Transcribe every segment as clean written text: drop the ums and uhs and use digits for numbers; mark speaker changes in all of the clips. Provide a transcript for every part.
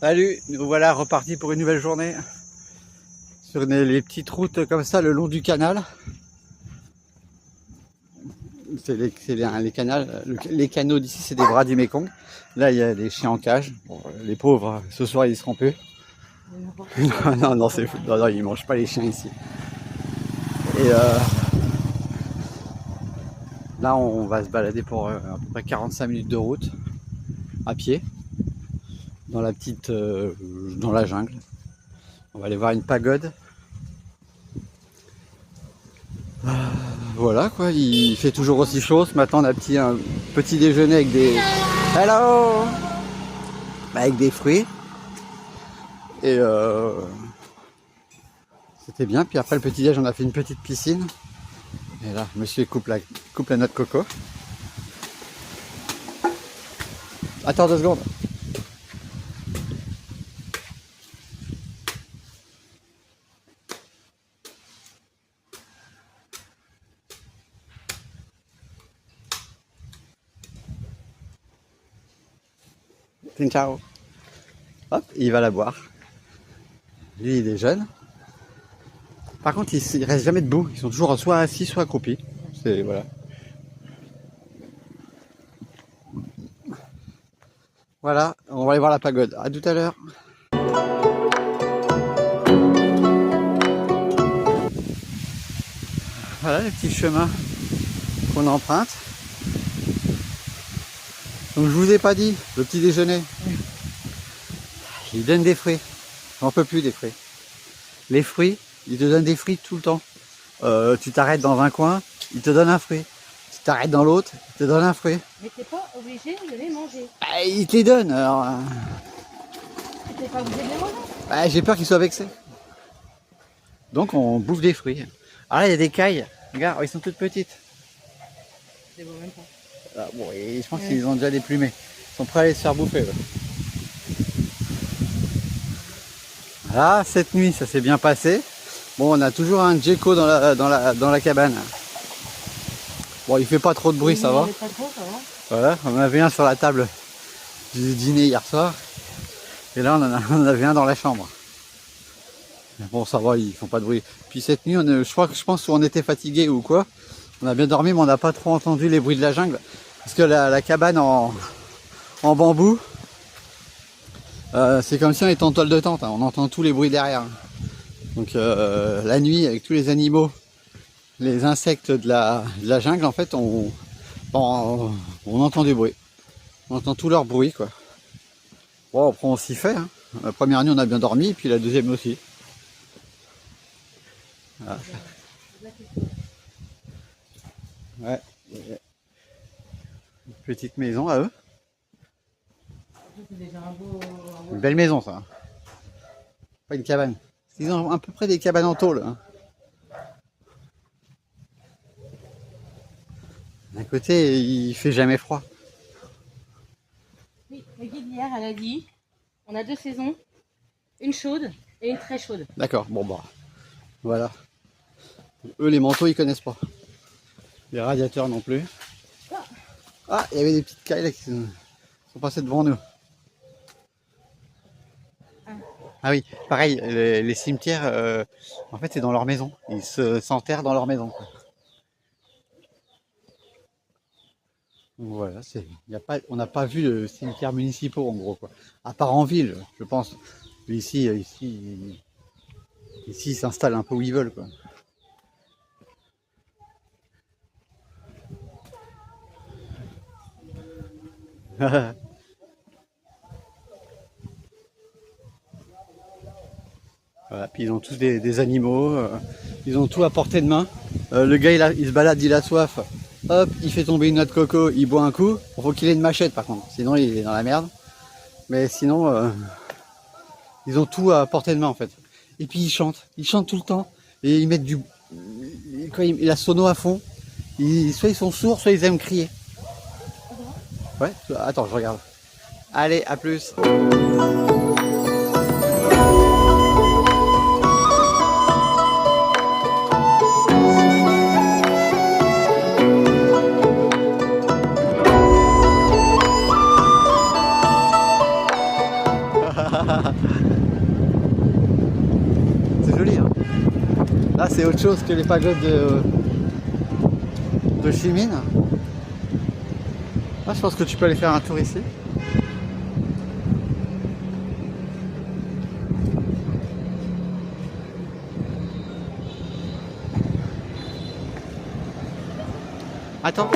Speaker 1: Salut, nous voilà repartis pour une nouvelle journée sur les petites routes comme ça le long du canal. C'est les canaux d'ici, c'est des bras du Mékong. Là, il y a des chiens en cage. Bon, les pauvres, ce soir, ils seront peu. Non, c'est fou. Non, ils mangent pas les chiens ici. Et là, on va se balader pour à peu près 45 minutes de route à pied. Dans dans la jungle. On va aller voir une pagode. Voilà quoi, il fait toujours aussi chaud. Ce matin on a un petit déjeuner avec des... Hello, avec des fruits. Et c'était bien. Puis après le petit déj on a fait une petite piscine. Et là monsieur coupe la noix de coco. Attends 2 secondes. Ciao. Hop, il va la boire. Lui, il est jeune. Par contre, ils restent jamais debout. Ils sont toujours soit assis, soit accroupis. C'est voilà. Voilà, on va aller voir la pagode. À tout à l'heure. Voilà les petits chemins qu'on emprunte. Donc je vous ai pas dit, le petit déjeuner, il donne des fruits. J'en peux plus des fruits. Les fruits, il te donne des fruits tout le temps. Tu t'arrêtes dans un coin, il te donne un fruit. Tu t'arrêtes dans l'autre, il te donne un fruit.
Speaker 2: Mais t'es pas obligé de les manger.
Speaker 1: Bah, il te les donne. Alors,
Speaker 2: T'es pas obligé de les manger.
Speaker 1: bah, j'ai peur qu'ils soient vexés. Donc on bouffe des fruits. Ah là il y a des cailles. Regarde, ils sont toutes petites.
Speaker 2: Je les vois même pas.
Speaker 1: Ah, bon, et je pense qu'ils ont déjà déplumé. Ils sont prêts à aller se faire bouffer. Ouais. Voilà, cette nuit, ça s'est bien passé. Bon, on a toujours un gecko dans la cabane. Bon, il fait pas trop de bruit, ça va.
Speaker 2: Pas trop, ça va.
Speaker 1: Voilà, on en avait un sur la table du dîner hier soir. Et là, on en avait un dans la chambre. Bon, ça va, ils font pas de bruit. Puis cette nuit, je pense qu'on était fatigué ou quoi. On a bien dormi, mais on n'a pas trop entendu les bruits de la jungle. Parce que la cabane en bambou, c'est comme si on était en toile de tente. Hein. On entend tous les bruits derrière. Donc la nuit, avec tous les animaux, les insectes de la jungle, en fait, on entend du bruit. On entend tout leur bruit, quoi. Bon, après, on s'y fait. Hein. La première nuit, on a bien dormi, et puis la deuxième aussi. Voilà. Ouais. Une petite maison à eux. Une belle maison ça. Pas une cabane. Ils ont à peu près des cabanes en tôle. Hein. D'un côté, il fait jamais froid.
Speaker 2: Oui, la guide hier, elle a dit, on a 2 saisons, une chaude et une très chaude.
Speaker 1: D'accord, bon bah, voilà. Eux, les manteaux, ils connaissent pas. Les radiateurs non plus. Ah, il y avait des petites cailles là qui sont passées devant nous. Ah oui, pareil, les cimetières, en fait, c'est dans leur maison. Ils s'enterrent dans leur maison. Quoi. Donc voilà, on n'a pas vu de cimetières municipaux en gros, quoi. À part en ville, je pense. Ici, ils s'installent un peu où ils veulent, quoi. Voilà, puis ils ont tous des animaux, ils ont tout à portée de main. Le gars il se balade, il a soif, hop, il fait tomber une noix de coco, il boit un coup. Il faut qu'il ait une machette par contre, sinon il est dans la merde. Mais sinon, ils ont tout à portée de main en fait. Et puis ils chantent tout le temps. Et ils mettent la sono à fond. Soit ils sont sourds, soit ils aiment crier. Ouais, attends, je regarde. Allez, à plus. c'est autre chose que les pagodes de Chimine. Ah, je pense que tu peux aller faire un tour ici. Attends.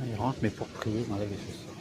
Speaker 1: Il rentre, mais pour prier dans la chaussures.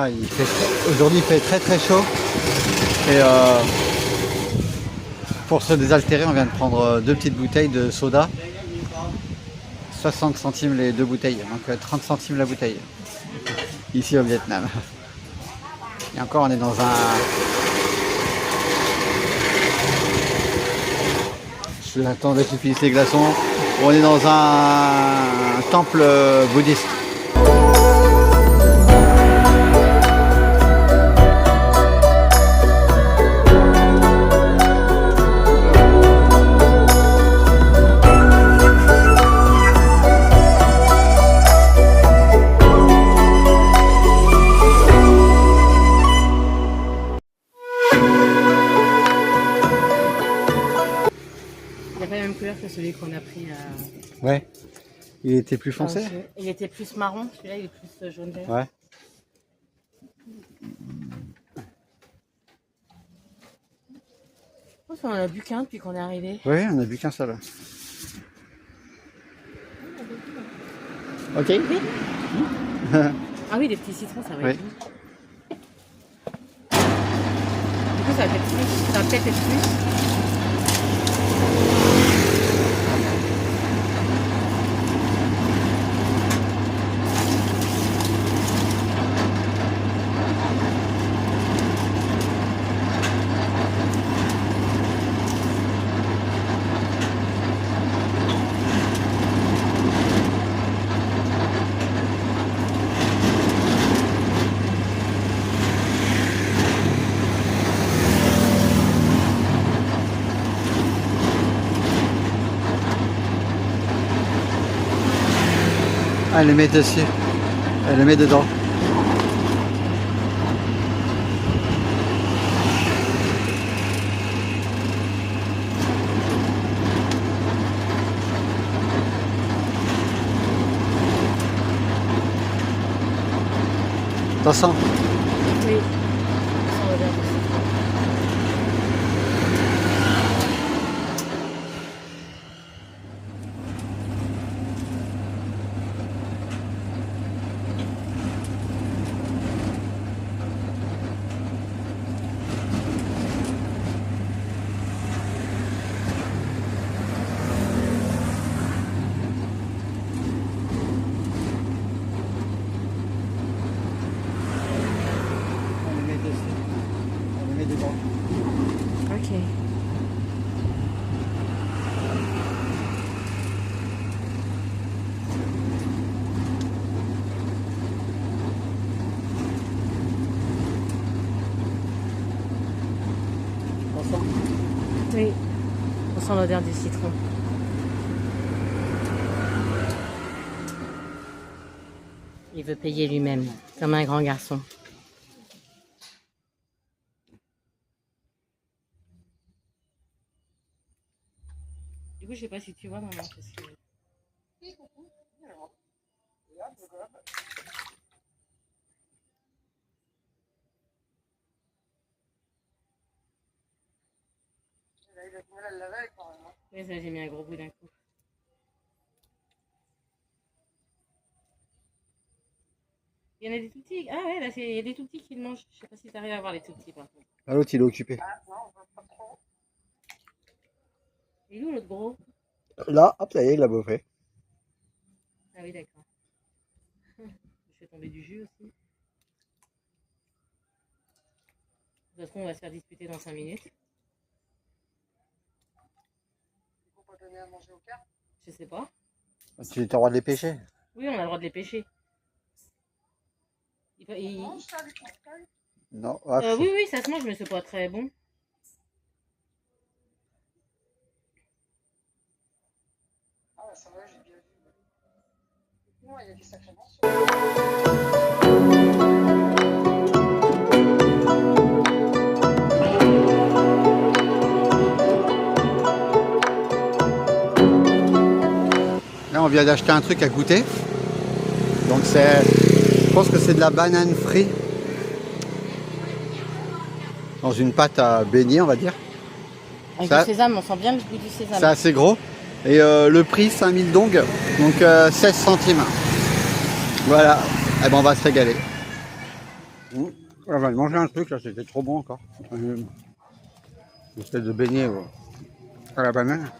Speaker 1: Ah, aujourd'hui il fait très très chaud. Et pour se désaltérer, on vient de prendre 2 petites bouteilles de soda. 60 centimes les 2 bouteilles, donc 30 centimes la bouteille. Ici au Vietnam. Et encore on est dans un... J'attendais que je finisse les glaçons. On est dans un temple bouddhiste.
Speaker 2: Il n'a pas la même couleur que celui qu'on a pris à...
Speaker 1: Ouais. Il était plus foncé?
Speaker 2: Il était plus marron, celui-là il est plus jaune vert.
Speaker 1: Ouais.
Speaker 2: Je pense qu'on en a bu qu'un depuis qu'on est arrivé.
Speaker 1: Oui, on a bu qu'un seul. Ok.
Speaker 2: Oui. Ah oui, des petits citrons, ça va
Speaker 1: Oui.
Speaker 2: être bon. Du coup, ça va peut-être plus. Ça va peut-être être plus.
Speaker 1: Ah, elle le met dessus. Elle le met dedans. T'en sens?
Speaker 2: Oui. Ça sent le vert du citron.
Speaker 1: On le met dessus. On le met dedans.
Speaker 2: Ok.
Speaker 1: T'en sens?
Speaker 2: Oui. On sent l'odeur du citron. Il veut payer lui-même, comme un grand garçon. Du coup, je sais pas si tu vois, maman, parce que... Oui, ça, j'ai mis un gros bout d'un coup. Il y en a des tout petits. Ah ouais, là, il y a des tout petits qui le mangent. Je sais pas si tu arrives à voir les tout petits, par contre.
Speaker 1: Ah, l'autre il est occupé.
Speaker 2: Il est où l'autre gros?
Speaker 1: Là, hop, ça y est, il l'a bouffé.
Speaker 2: Ah oui, d'accord. Je fais tomber du jus aussi. De toute façon, on va se faire disputer dans 5 minutes.
Speaker 3: On peut donner à manger au carpe.
Speaker 2: Je sais pas.
Speaker 1: Tu as le droit de les pêcher?
Speaker 2: Oui, on a le droit de les pêcher. Il...
Speaker 3: Mange ça avec la feuille.
Speaker 1: Non. Ah,
Speaker 2: oui, oui, ça se mange, mais c'est pas très bon.
Speaker 3: Ah ouais, ça va, j'ai bien vu. Non, il y a des sacrés morceaux.
Speaker 1: Là, on vient d'acheter un truc à goûter. Donc c'est, je pense que c'est de la banane frite dans une pâte à beignet, on va dire.
Speaker 2: Avec
Speaker 1: Ça-
Speaker 2: du sésame, on sent bien le goût du sésame.
Speaker 1: C'est assez gros. Et le prix 5000 dong, donc 16 centimes. Voilà, eh ben, on va se régaler. On va manger un truc là, c'était trop bon encore. Une espèce de beignet à la banane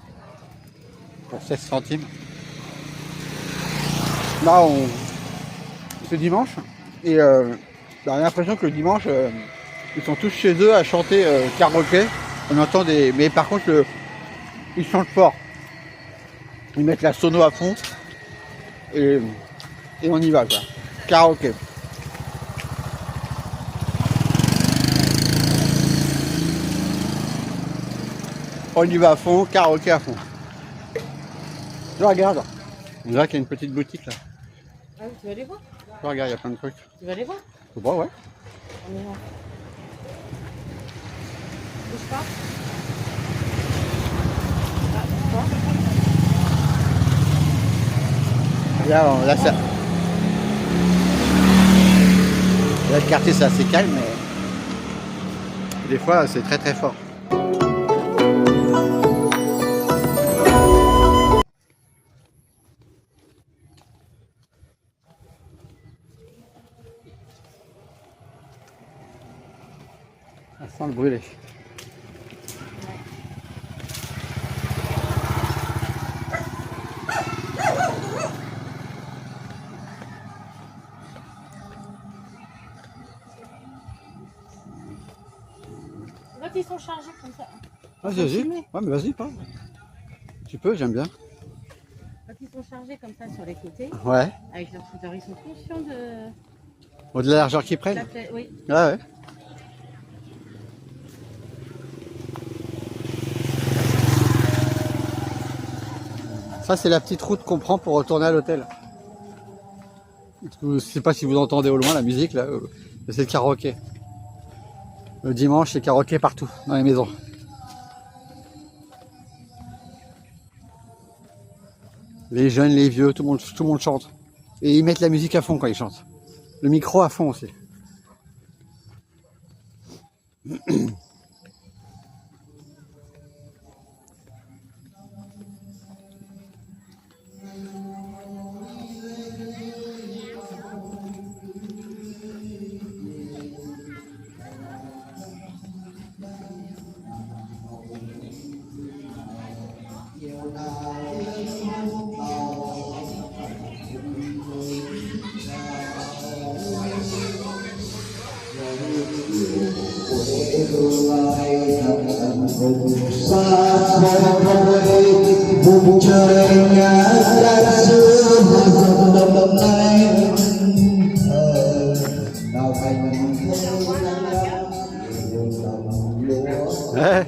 Speaker 1: pour 16 centimes. Là, c'est dimanche et on a l'impression que le dimanche, ils sont tous chez eux à chanter karaoké. On entend des. Mais par contre, ils chantent fort. Ils mettent la sono à fond et on y va quoi. Karaoké. On y va à fond, karaoké à fond. Je regarde. On dirait qu'il y a une petite boutique là.
Speaker 2: Ah oui, tu vas aller voir?
Speaker 1: Je regarde, il y a plein de trucs.
Speaker 2: Tu vas aller voir?
Speaker 1: Bon, ouais.
Speaker 2: On est là. Bouge pas. Ah, bouge pas.
Speaker 1: Là, ça. Là, le quartier c'est assez calme, mais des fois c'est très très fort. Ça sent le brûlé.
Speaker 2: Quand ils sont chargés comme ça.
Speaker 1: Ah, vas-y. Ouais, mais vas-y, pas. Tu peux, j'aime bien.
Speaker 2: Quand ils sont chargés comme ça sur les côtés,
Speaker 1: Ouais.
Speaker 2: avec leur scooter, ils sont conscients de
Speaker 1: Au-delà de la largeur qu'ils prennent.
Speaker 2: la plaie. Oui.
Speaker 1: Ah ouais. Ça, c'est la petite route qu'on prend pour retourner à l'hôtel. Je sais pas si vous entendez au loin la musique, là. C'est le karaoké. Le dimanche, c'est karaoké partout, dans les maisons. Les jeunes, les vieux, tout le monde chante. Et ils mettent la musique à fond quand ils chantent. Le micro à fond aussi.
Speaker 4: Vùng trời nhà đã xưa năm nay đào thành
Speaker 1: Ouais.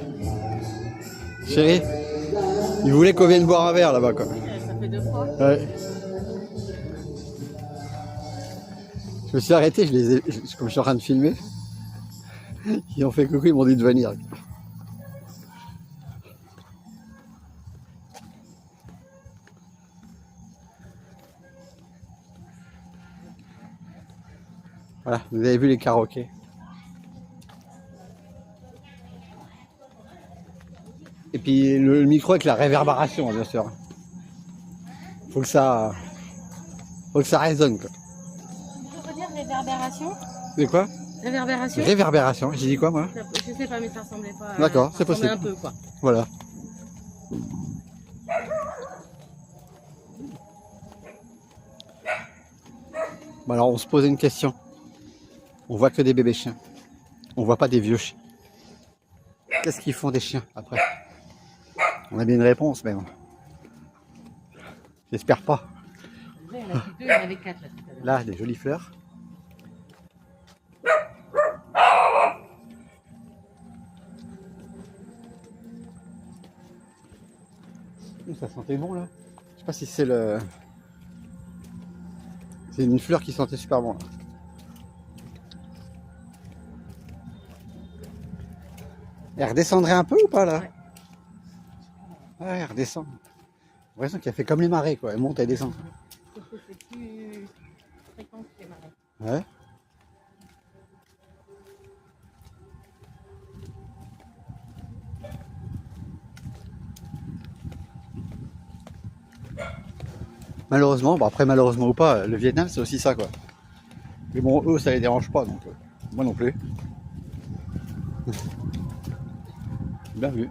Speaker 1: Chérie, ils voulaient qu'on vienne boire un verre là-bas quoi.
Speaker 2: Ça fait 2 fois.
Speaker 1: Ouais. Je me suis arrêté, comme je suis en train de filmer. Ils ont fait coucou, ils m'ont dit de venir. Voilà, vous avez vu les karaokés. Et puis le micro avec la réverbération, bien sûr. Faut que ça résonne quoi.
Speaker 2: Tu peux dire réverbération?
Speaker 1: C'est quoi?
Speaker 2: Réverbération?
Speaker 1: Réverbération, j'ai dit quoi moi?
Speaker 2: Je sais pas, mais ça ressemblait pas.
Speaker 1: D'accord,
Speaker 2: ça
Speaker 1: c'est
Speaker 2: ressemblait
Speaker 1: possible.
Speaker 2: un peu quoi.
Speaker 1: Voilà. Bon alors on se posait une question. On voit que des bébés chiens. On voit pas des vieux chiens. Qu'est-ce qu'ils font des chiens après? On a bien une réponse mais bon. J'espère pas.
Speaker 2: Il y en a plus 2, il y en avait 4 là tout à l'heure.
Speaker 1: Là, des jolies fleurs. Ça sentait bon là. Je sais pas si c'est le. C'est une fleur qui sentait super bon là. Elle redescendrait un peu ou pas là?
Speaker 2: Ouais.
Speaker 1: Ouais, elle redescend. J'ai l'impression qu'elle fait comme les marées quoi. Elle monte, elle descend.
Speaker 2: Sauf que c'est plus fréquent que les marais.
Speaker 1: Ouais. Malheureusement, bon après malheureusement ou pas, le Vietnam c'est aussi ça quoi. Mais bon, eux ça les dérange pas donc. Moi non plus. Bien vu.